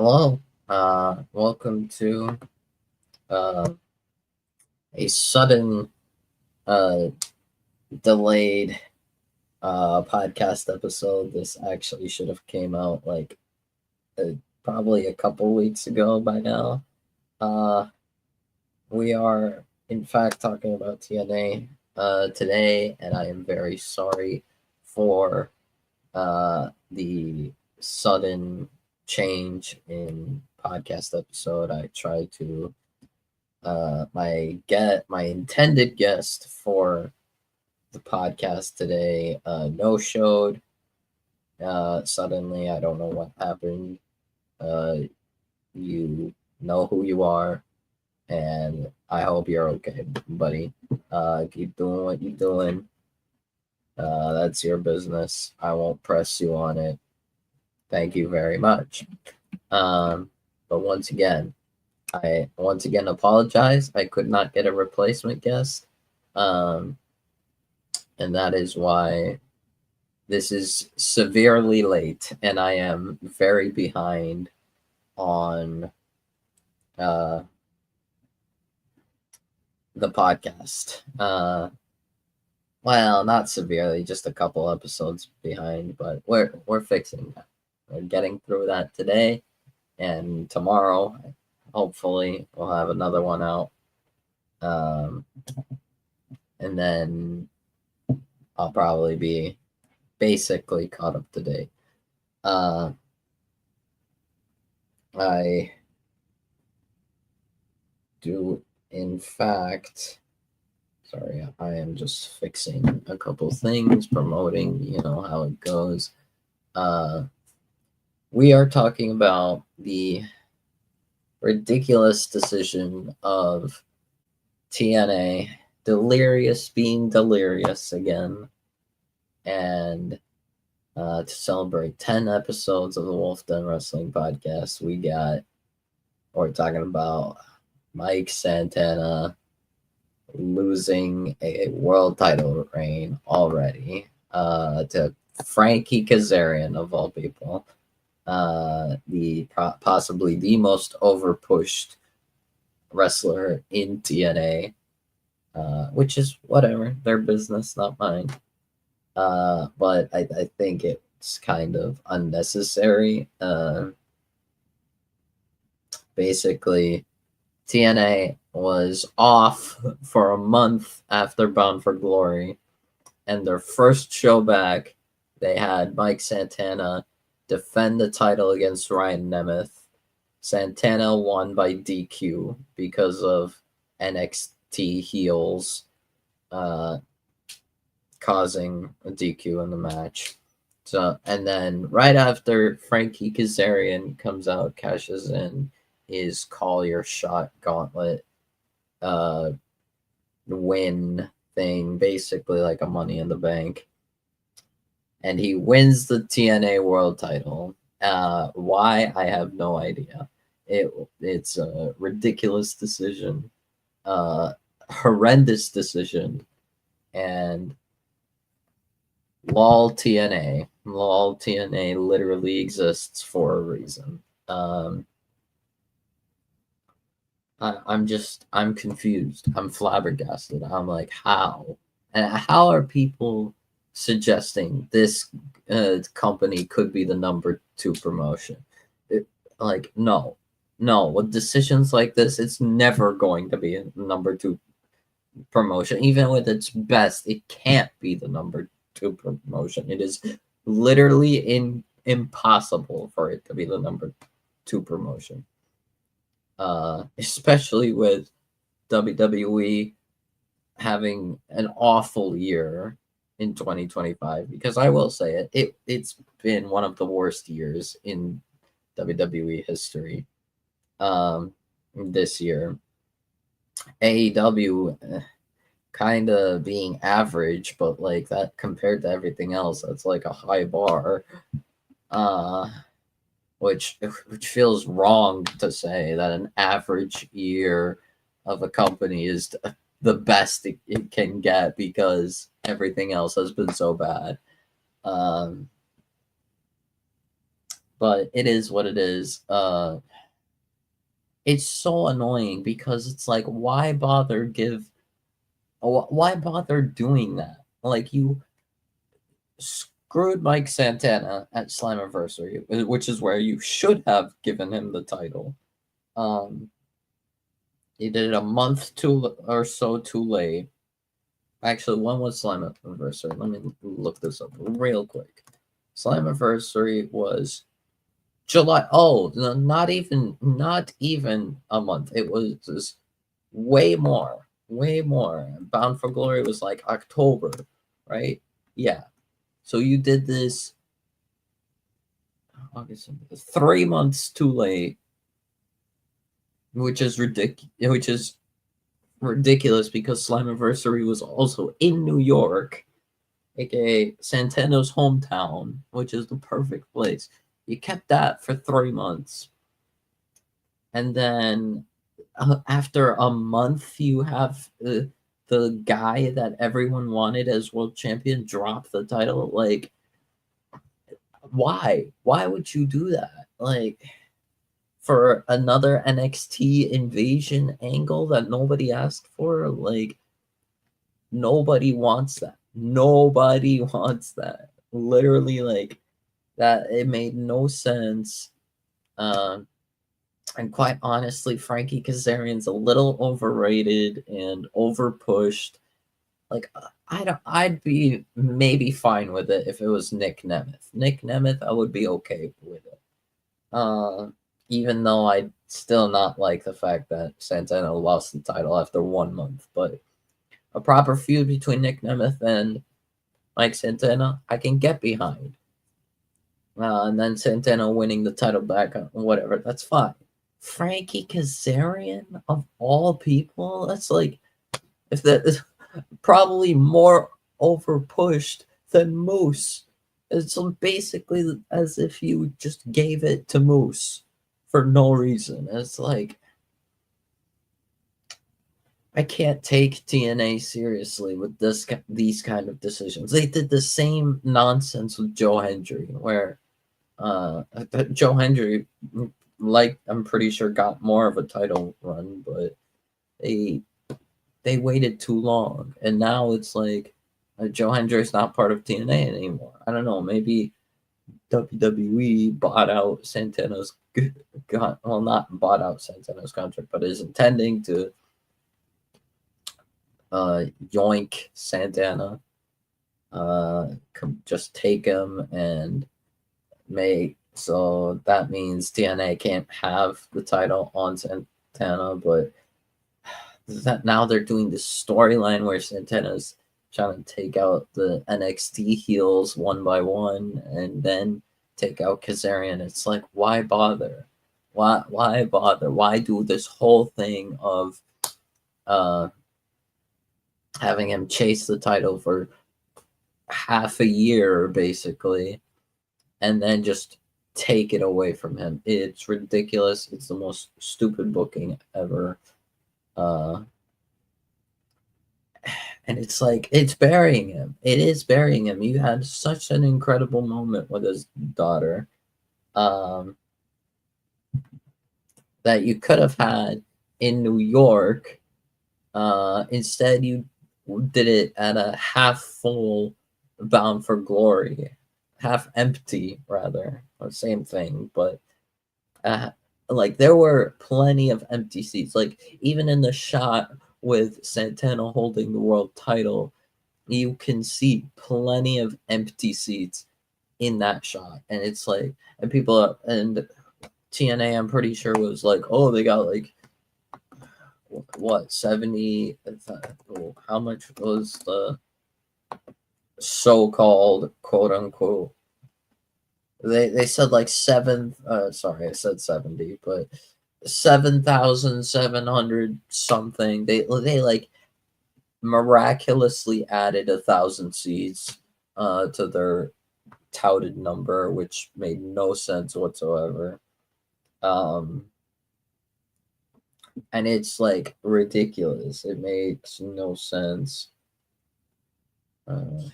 Hello. Welcome to uh, a sudden uh, delayed podcast episode. This actually should have came out like probably a couple weeks ago by now. Uh, we are in fact talking about TNA today, and I am very sorry for the sudden change in podcast episode. I tried to my intended guest for the podcast today no showed suddenly. I don't know what happened. uh you know who you are, and I hope you're okay, buddy. Keep doing what you're doing. That's your business. I won't press you on it. Thank you very much. But once again apologize. I could not get a replacement guest. Um, and that is why this is severely late, and I am very behind on uh, the podcast. Well, not severely, just a couple episodes behind, but we're fixing that. We're getting through that today, and tomorrow, hopefully, we'll have another one out. Um, and then I'll probably be basically caught up to date. Uh, I do, in fact, sorry, I am just fixing a couple things, promoting, how it goes. Uh, we are talking about the ridiculous decision of TNA, Delirious being delirious again, and to celebrate 10 episodes of the Wolf Den Wrestling Podcast, we're talking about Mike Santana losing a world title reign already to Frankie Kazarian, of all people, possibly the most overpushed wrestler in TNA, which is whatever, their business, not mine. But I think it's kind of unnecessary. Basically, TNA was off for a month after Bound for Glory, and their first show back, they had Mike Santana defend the title against Ryan Nemeth. Santana won by DQ because of NXT heels causing a DQ in the match. So, and then right after, Frankie Kazarian comes out, cashes in his Call Your Shot gauntlet win thing, basically like a Money in the Bank, and he wins the TNA World Title. Why, I have no idea. It's a ridiculous decision, horrendous decision, and lol TNA. Lol TNA literally exists for a reason. I'm confused. I'm flabbergasted. I'm like, how? And how are people suggesting this company could be the number two promotion? Like, no. With decisions like this, it's never going to be a number two promotion. Even with its best, it can't be the number two promotion. It is literally impossible for it to be the number two promotion. Especially with WWE having an awful year in 2025, because I will say it's been one of the worst years in WWE history. This year, AEW kind of being average, but like that compared to everything else, that's like a high bar. Which feels wrong to say that an average year of a company is the best it can get, because everything else has been so bad. but it is what it is. It's so annoying because it's like, why bother doing that? Like, you screwed Mike Santana at Slammiversary, which is where you should have given him the title. Um, you did it a month too or so too late. Actually, when was Slammiversary? Let me look this up real quick. Slammiversary was July. Oh, no, not even a month. It was just way more, way more. Bound for Glory was like October, right? Yeah. So you did this August, 3 months too late, which is ridiculous. Which is ridiculous because Slammiversary was also in New York, aka Santana's hometown, which is the perfect place. You kept that for 3 months, and then after a month, you have the guy that everyone wanted as world champion drop the title. Like, why? Why would you do that? Like, for another NXT invasion angle that nobody asked for? Like, nobody wants that. Nobody wants that. Literally, like, that. It made no sense. Um, and quite honestly, Frankie Kazarian's a little overrated and overpushed. Like, I'd be maybe fine with it if it was Nick Nemeth. Nick Nemeth, I would be okay with it. Uh, Even though I still not like the fact that Santana lost the title after 1 month, but a proper feud between Nick Nemeth and Mike Santana, I can get behind. And then Santana winning the title back, whatever, that's fine. Frankie Kazarian, of all people, that's like, if that is probably more overpushed than Moose. It's basically as if you just gave it to Moose for no reason. It's like, I can't take TNA seriously with these kind of decisions. They did the same nonsense with Joe Hendry, where uh, Joe Hendry, like, I'm pretty sure got more of a title run, but they they waited too long, and now it's like Joe Hendry's not part of TNA anymore. I don't know. Maybe WWE bought out Santana's well, not bought out Santana's contract, but is intending to yoink Santana, just take him and make so that means TNA can't have the title on Santana, but that now they're doing this storyline where Santana's trying to take out the NXT heels one by one and then take out Kazarian. It's like, why bother? Why bother? Why do this whole thing of uh having him chase the title for half a year basically and then just take it away from him? It's ridiculous. It's the most stupid booking ever. Uh and it's like, it's burying him. It is burying him. You had such an incredible moment with his daughter, um, that you could have had in New York. Instead, you did it at a half full Bound for Glory, half empty rather, or same thing. But uh, like, there were plenty of empty seats. Like, even in the shot with Santana holding the world title, you can see plenty of empty seats in that shot, and it's like, and people are, and TNA, I'm pretty sure, was like, oh, they got like what 70, how much was the so-called quote unquote, they said like sorry, I said 70, but 7,700 something. They like miraculously added 1,000 seats to their touted number, which made no sense whatsoever. Um, and it's like ridiculous. It makes no sense. Uh,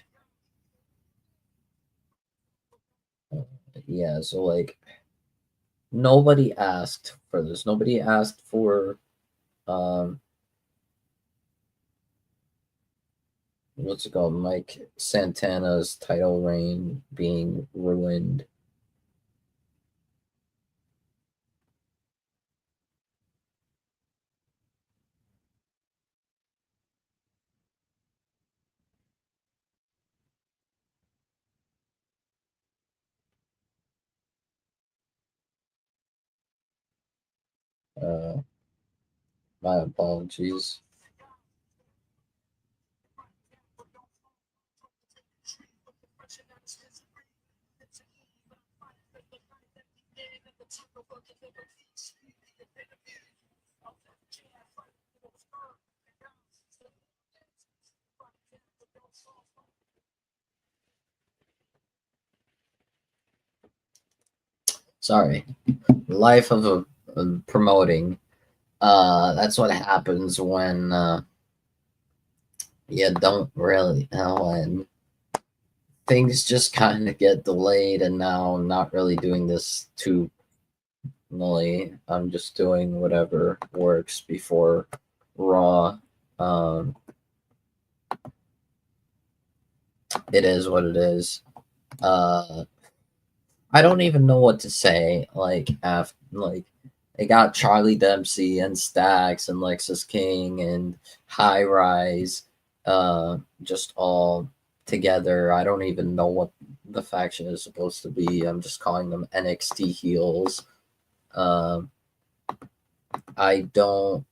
yeah, so like nobody asked for this. Nobody asked for um what's it called? Mike Santana's title reign being ruined. Uh, my apologies. Sorry. Life of a promoting. That's what happens when you don't really know, and things just kind of get delayed. And now I'm not really doing this too normally. I'm just doing whatever works before Raw. Um, it is what it is. Uh, I don't even know what to say. Like after, like they got Charlie Dempsey and Stax and Lexus King and High Rise, just all together. I don't even know what the faction is supposed to be. I'm just calling them NXT heels. Um, I don't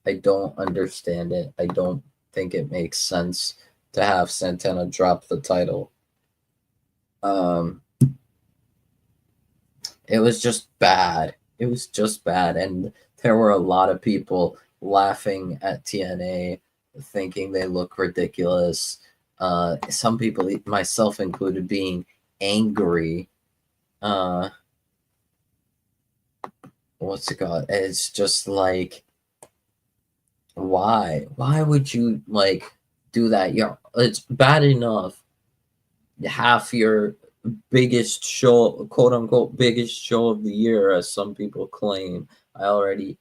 I don't understand it. I don't think it makes sense to have Santana drop the title. Um, it was just bad. It was just bad, and there were a lot of people laughing at TNA, thinking they look ridiculous. Some people, myself included, being angry. Uh, what's it called? It's just like, why? Why would you like do that? Yeah, it's bad enough half your biggest show, quote unquote, biggest show of the year, as some people claim. I already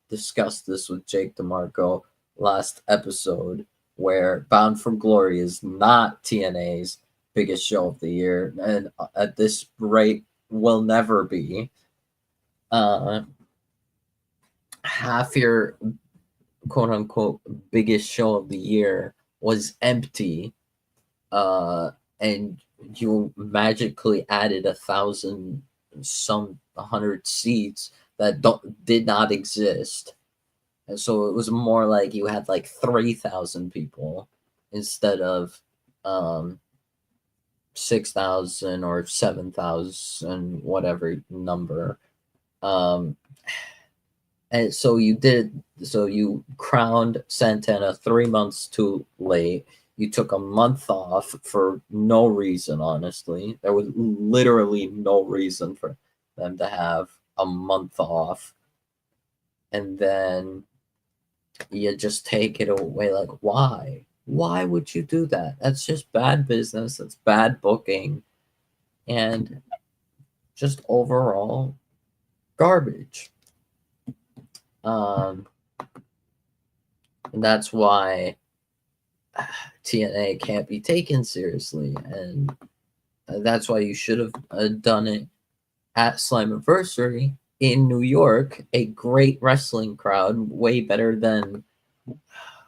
discussed this with Jake DeMarco last episode, where Bound for Glory is not TNA's biggest show of the year, and at this rate, will never be. Uh, half your quote unquote biggest show of the year was empty, uh, and you magically added 1,000 some 100 seats that did not exist, and so it was more like you had like 3,000 people instead of um 6,000 or 7,000, whatever number. um and so you crowned Santana 3 months too late. You took a month off for no reason, honestly. There was literally no reason for them to have a month off. And then you just take it away. Like, why? Why would you do that? That's just bad business. That's bad booking. And just overall garbage. Um, and that's why TNA can't be taken seriously, and that's why you should have done it at Slammiversary in New York, a great wrestling crowd, way better than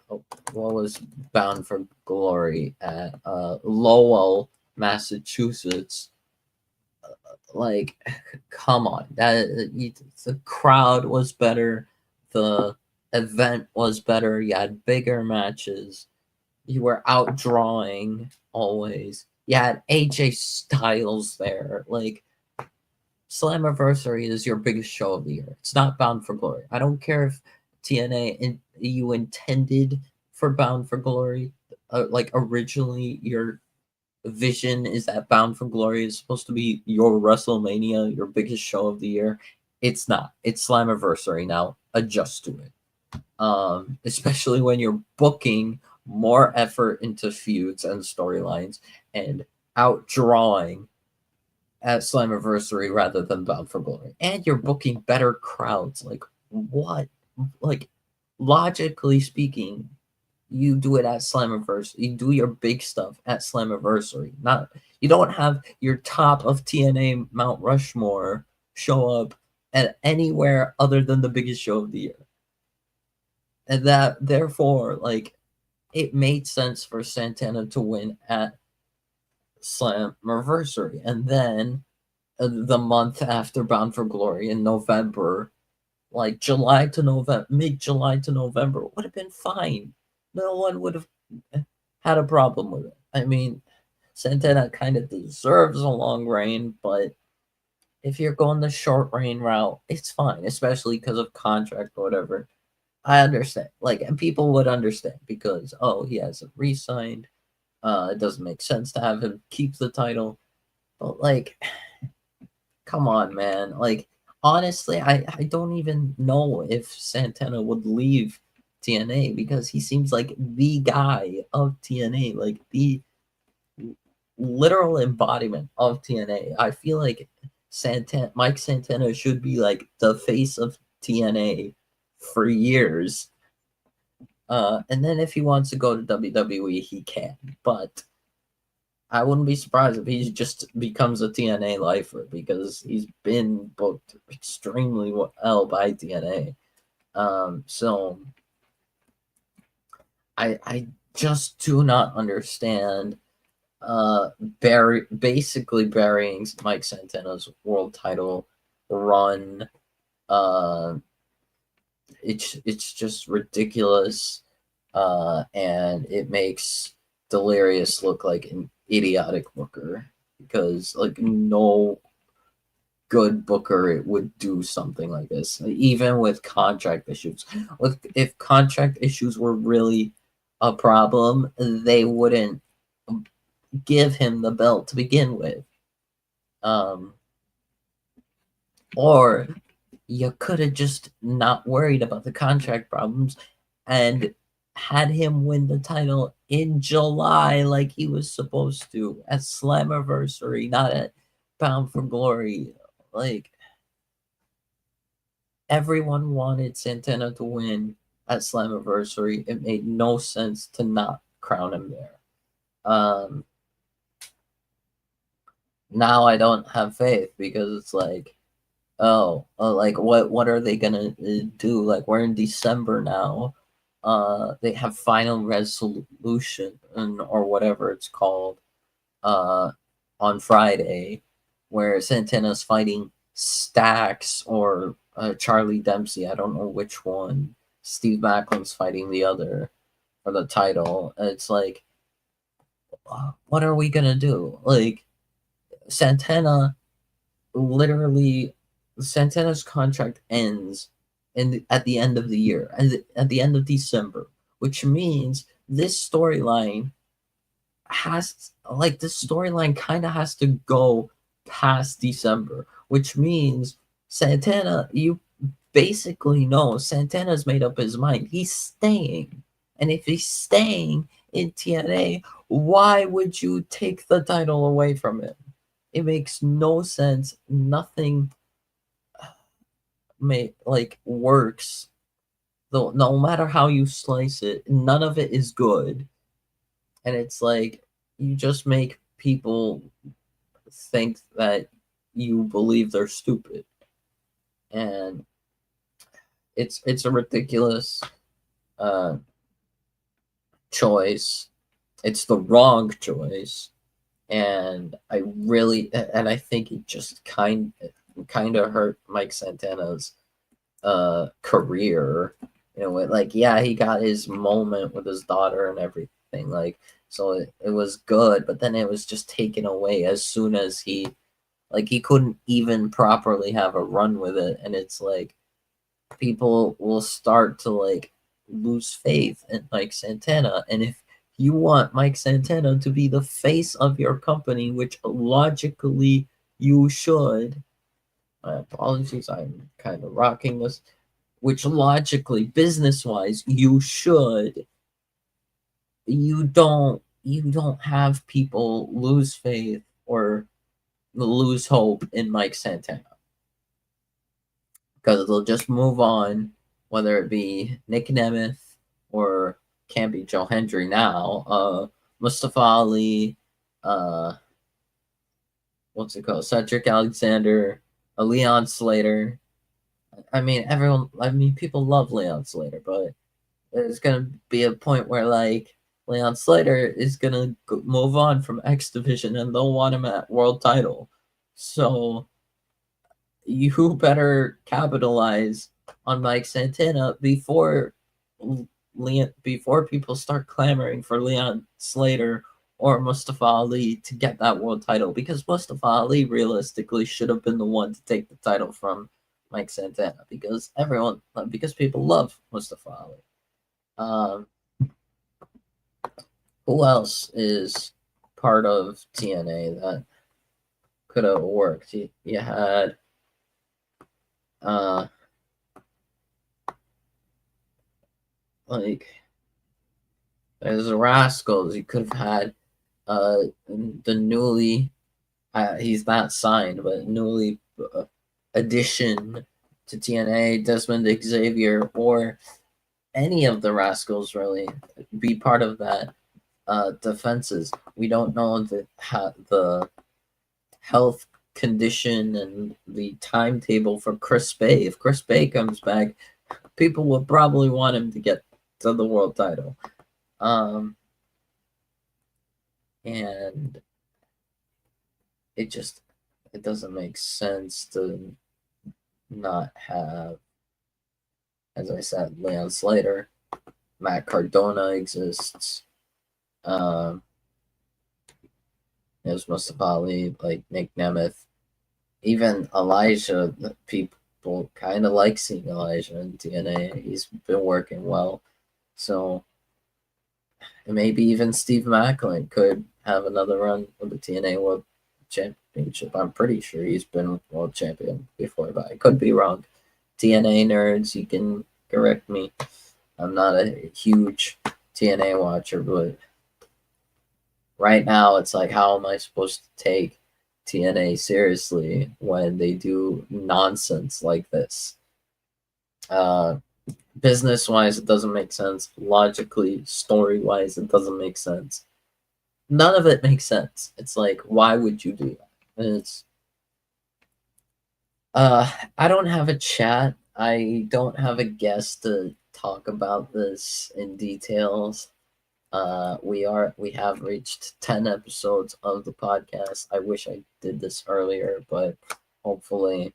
what was Bound for Glory at Lowell, Massachusetts. Like, come on, the crowd was better, the event was better. You had bigger matches. You were outdrawing always. You had AJ Styles there. Like, Slammiversary is your biggest show of the year. It's not Bound for Glory. I don't care if you intended for Bound for Glory. Like, originally, your vision is that Bound for Glory is supposed to be your WrestleMania, your biggest show of the year. It's not. It's Slammiversary now. Adjust to it. Especially when you're booking more effort into feuds and storylines and outdrawing at Slammiversary rather than Bound for Glory, and you're booking better crowds. Like what? Like logically speaking, you do it at Slammiversary. You do your big stuff at Slammiversary. Not you don't have your top of TNA Mount Rushmore show up at anywhere other than the biggest show of the year. And that therefore, like, it made sense for Santana to win at Slammiversary. And then the month after Bound for Glory in November, like July to November, mid July to November, would have been fine. No one would have had a problem with it. I mean, Santana kind of deserves a long reign, but if you're going the short reign route, it's fine, especially because of contract or whatever. I understand. Like, and people would understand because, oh, he hasn't re signed. It doesn't make sense to have him keep the title. But, like, come on, man. Like, honestly, I don't even know if Santana would leave TNA because he seems like the guy of TNA, like the literal embodiment of TNA. I feel like Mike Santana should be like the face of TNA for years. And then if he wants to go to WWE, he can. But I wouldn't be surprised if he just becomes a TNA lifer because he's been booked extremely well by TNA. So I just do not understand basically burying Mike Santana's world title run. It's just ridiculous, and it makes Delirious look like an idiotic booker because like no good booker it would do something like this, even with contract issues. If contract issues were really a problem, they wouldn't give him the belt to begin with. Or you could have just not worried about the contract problems and had him win the title in July like he was supposed to at Slammiversary, not at Bound for Glory. Like, everyone wanted Santana to win at Slammiversary. It made no sense to not crown him there. Now I don't have faith because it's like, like what are they gonna do? Like we're in December now. They have Final Resolution or whatever it's called on Friday, where Santana's fighting Stax or Charlie Dempsey. I don't know which one. Steve Maclin's fighting the other for the title. It's like, what are we gonna do? Like Santana literally Santana's contract ends at the end of the year, at the end of December, which means this storyline kind of has to go past December, which means Santana, you basically know Santana's made up his mind. He's staying. And if he's staying in TNA, why would you take the title away from him? It makes no sense. Nothing works. Though no matter how you slice it, none of it is good. And it's like you just make people think that you believe they're stupid. And it's a ridiculous choice. It's the wrong choice. And I think it just kind of hurt Mike Santana's career. You know, like, yeah, he got his moment with his daughter and everything, like, so it was good, but then it was just taken away as soon as he couldn't even properly have a run with it. And it's like people will start to like lose faith in Mike Santana. And if you want Mike Santana to be the face of your company, which logically you should, my apologies, I'm kind of rocking this, which logically, business-wise, you should, you don't have people lose faith or lose hope in Mike Santana, because they'll just move on, whether it be Nick Nemeth or can't be Joe Hendry now, Mustafa Ali, uh, what's it called, Cedric Alexander, Leon Slater. I mean, everyone. I mean, people love Leon Slater, but there's gonna be a point where like Leon Slater is gonna move on from X Division, and they'll want him at World Title. So you better capitalize on Mike Santana before people start clamoring for Leon Slater or Mustafa Ali to get that world title, because Mustafa Ali realistically should have been the one to take the title from Mike Santana, because people love Mustafa Ali. Who else is part of TNA that could have worked? You had like there's Rascals. You could have had the newly he's not signed, but newly addition to TNA, Desmond Xavier, or any of the Rascals really be part of that defenses. We don't know the health condition and the timetable for Chris Bay. If Chris Bay comes back, people will probably want him to get to the world title. And it doesn't make sense to not have, as I said, Leon Slater. Matt Cardona exists. There's Mustafa Ali, like Nick Nemeth, even Elijah. People kind of like seeing Elijah in TNA. He's been working well, so maybe even Steve Macklin could have another run with the TNA World Championship. I'm pretty sure he's been world champion before, but I could be wrong. TNA nerds, you can correct me. I'm not a huge TNA watcher, but right now it's like, how am I supposed to take TNA seriously when they do nonsense like this? Business wise, it doesn't make sense. Logically, story wise, it doesn't make sense. None of it makes sense. It's like, why would you do that? And it's I don't have a chat. I don't have a guest to talk about this in details. We have reached 10 episodes of the podcast. I wish I did this earlier, but hopefully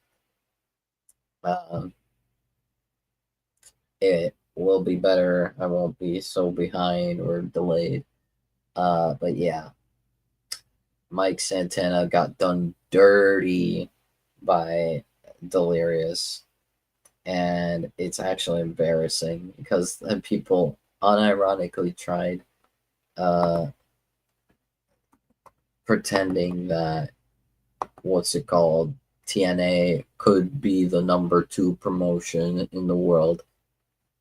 it will be better. I won't be so behind or delayed. But yeah, Mike Santana got done dirty by Delirious, and it's actually embarrassing because people unironically tried pretending that TNA could be the number 2 promotion in the world.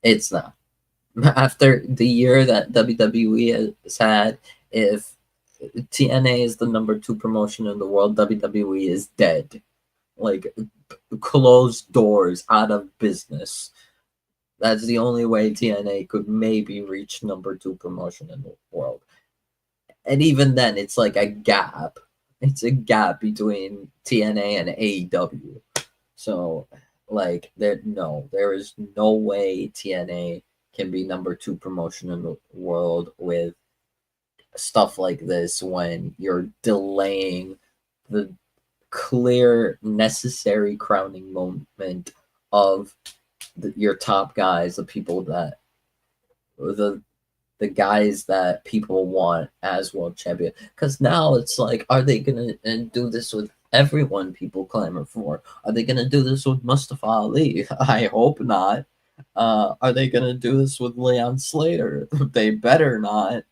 It's not. After the year that WWE has had, if TNA is the number 2 promotion in the world, WWE is dead. Like, closed doors, out of business. That's the only way TNA could maybe reach number 2 promotion in the world. And even then, it's like a gap. It's a gap between TNA and AEW. So, like, there is no way TNA can be number 2 promotion in the world with stuff like this when you're delaying the clear, necessary crowning moment of your top guys, the people that the guys that people want as world champion. Because now it's like, are they gonna do this with everyone people clamor for? Are they gonna do this with Mustafa Ali? I hope not. Are they gonna do this with Leon Slater? They better not.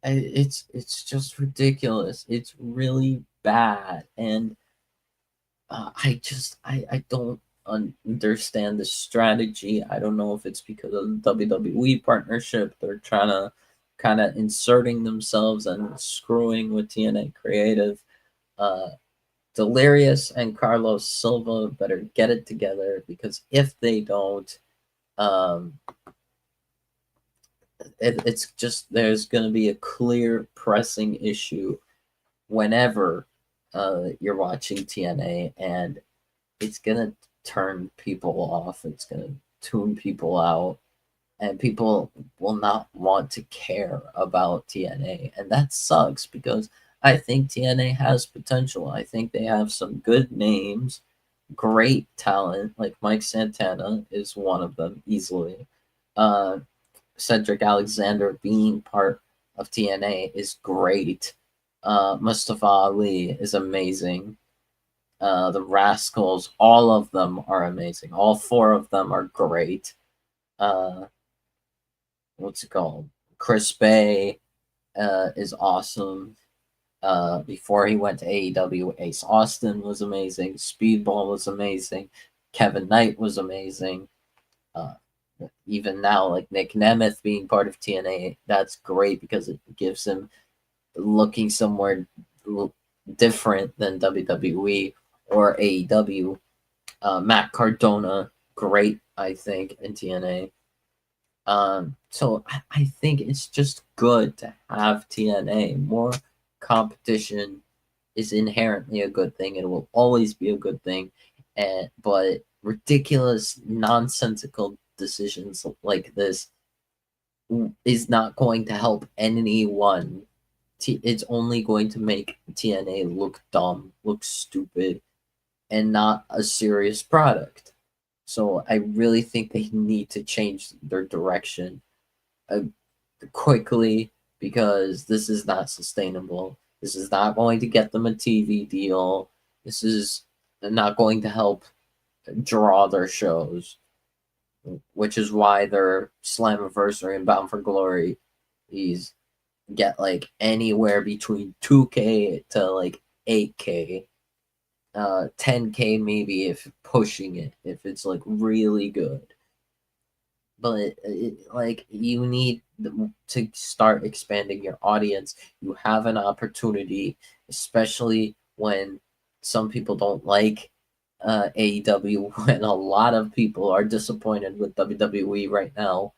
It's just ridiculous. It's really bad, and I don't understand the strategy. I don't know if it's because of the WWE partnership. They're trying to kind of inserting themselves and screwing with TNA Creative. Uh, Delirious and Carlos Silva better get it together, because if they don't, um, it's just, there's going to be a clear pressing issue whenever you're watching TNA, and it's going to turn people off. It's going to tune people out, and people will not want to care about TNA. And that sucks, because I think TNA has potential. I think they have some good names, great talent. Like Mike Santana is one of them easily. Uh, Cedric Alexander being part of TNA is great. Mustafa Ali is amazing. The Rascals, all of them are amazing. All four of them are great. Uh, what's it called? Chris Bay is awesome. Before he went to AEW, Ace Austin was amazing. Speedball was amazing. Kevin Knight was amazing. Uh, Even now, like Nick Nemeth being part of TNA, that's great, because it gives him looking somewhere different than WWE or AEW. Matt Cardona, great, I think, in TNA. So I think it's just good to have TNA. More competition is inherently a good thing. It will always be a good thing. But ridiculous, nonsensical decisions like this is not going to help anyone. It's only going to make TNA look dumb, look stupid, and not a serious product. So I really think they need to change their direction uh, quickly, because this is not sustainable. This is not going to get them a TV deal. This is not going to help draw their shows, which is why their Slammiversary and Bound for Glory is get like anywhere between 2K to like 8K, 10K maybe if pushing it, if it's like really good. But like, you need to start expanding your audience. You have an opportunity, especially when some people don't like AEW, when a lot of people are disappointed with WWE right now.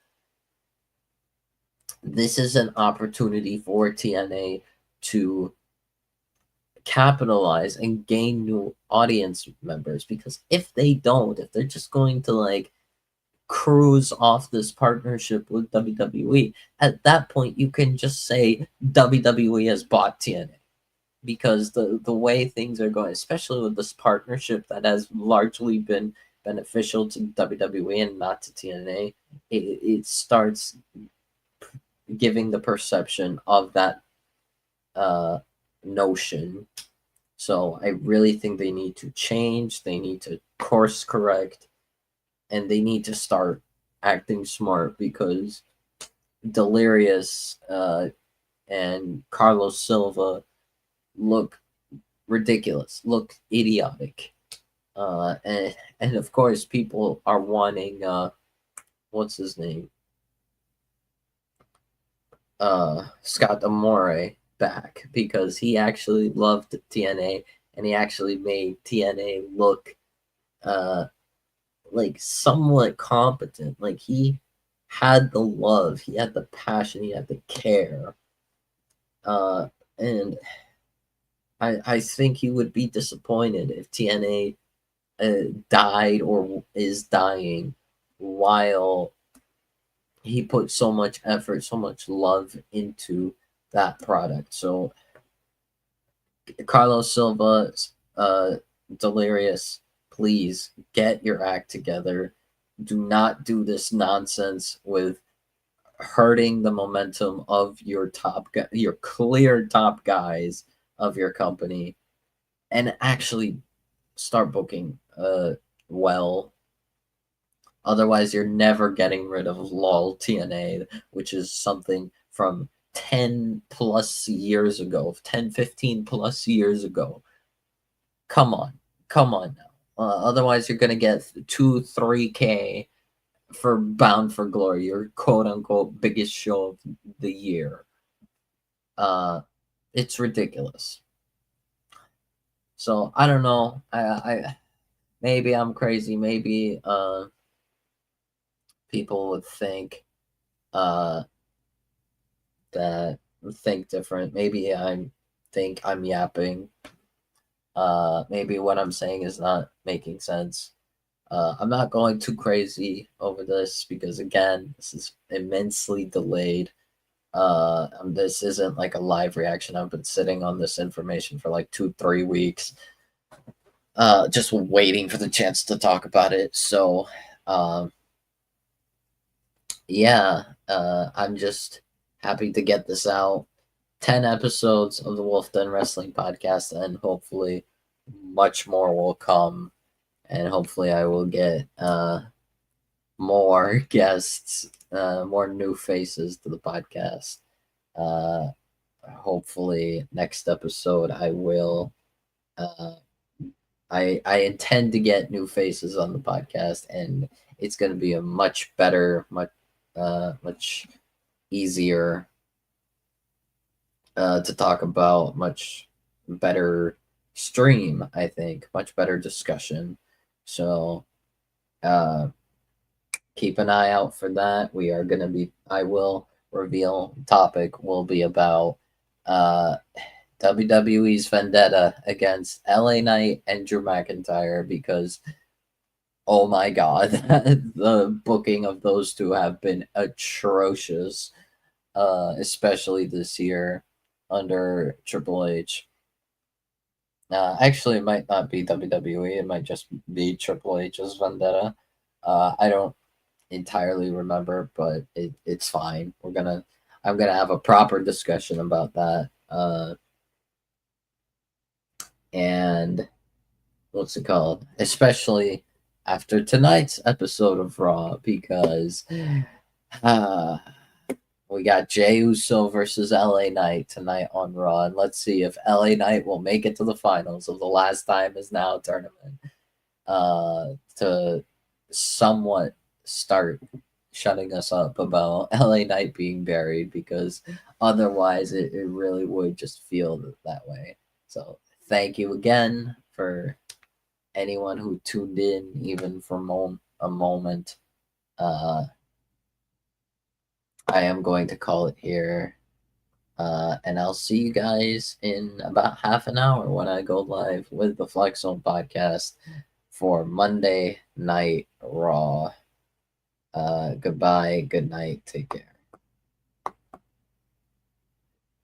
This is an opportunity for TNA to capitalize and gain new audience members, because if they don't, if they're just going to like cruise off this partnership with WWE, at that point you can just say WWE has bought TNA, because the way things are going, especially with this partnership that has largely been beneficial to WWE and not to TNA, it starts giving the perception of that notion. So I really think they need to change, they need to course correct, and they need to start acting smart, because Delirious and Carlos Silva look ridiculous, look idiotic. And of course, people are wanting, what's his name? Scott D'Amore back, because he actually loved TNA, and he actually made TNA look like somewhat competent. Like, he had the love, he had the passion, he had the care. And I think he would be disappointed if TNA died or is dying while he put so much effort, so much love into that product. So Carlos Silva, Delirious, please get your act together. Do not do this nonsense with hurting the momentum of your your clear top guys of your company, and actually start booking well. Otherwise, you're never getting rid of LOL TNA, which is something from 10 plus years ago, 10, 15 plus years ago. Come on. Come on now. Otherwise, you're going to get 2, 3K for Bound for Glory, your quote unquote biggest show of the year. It's ridiculous. So I don't know. I maybe I'm crazy. Maybe people would think uh that think different. Maybe I think I'm yapping. Maybe what I'm saying is not making sense. I'm not going too crazy over this because again, this is immensely delayed. This isn't like a live reaction. I've been sitting on this information for like 2-3 weeks, just waiting for the chance to talk about it. So, um, yeah, I'm just happy to get this out. 10 episodes of the Wolf Den Wrestling podcast, and hopefully, much more will come. And hopefully, I will get more guests, more new faces to the podcast. Uh, Hopefully, next episode, I will. Uh, I intend to get new faces on the podcast, and it's going to be a much better, much easier to talk about, much better stream. I think much better discussion. So uh, keep an eye out for that. We are going to be. I will reveal topic will be about uh, WWE's vendetta against LA Knight and Drew McIntyre because oh my god, the booking of those two have been atrocious, especially this year under Triple H. Actually, it might not be WWE. It might just be Triple H's vendetta. I don't entirely remember, but it's fine. I'm gonna have a proper discussion about that. And what's it called? Especially after tonight's episode of Raw, because uh, we got Jey Uso versus LA Knight tonight on Raw, and let's see if LA Knight will make it to the finals of the Last Time Is Now tournament to somewhat start shutting us up about LA Knight being buried, because otherwise it really would just feel that way. So thank you again for anyone who tuned in, even for a moment. I am going to call it here. And I'll see you guys in about half an hour when I go live with the Flex Zone podcast for Monday Night Raw. Goodbye, good night, take care.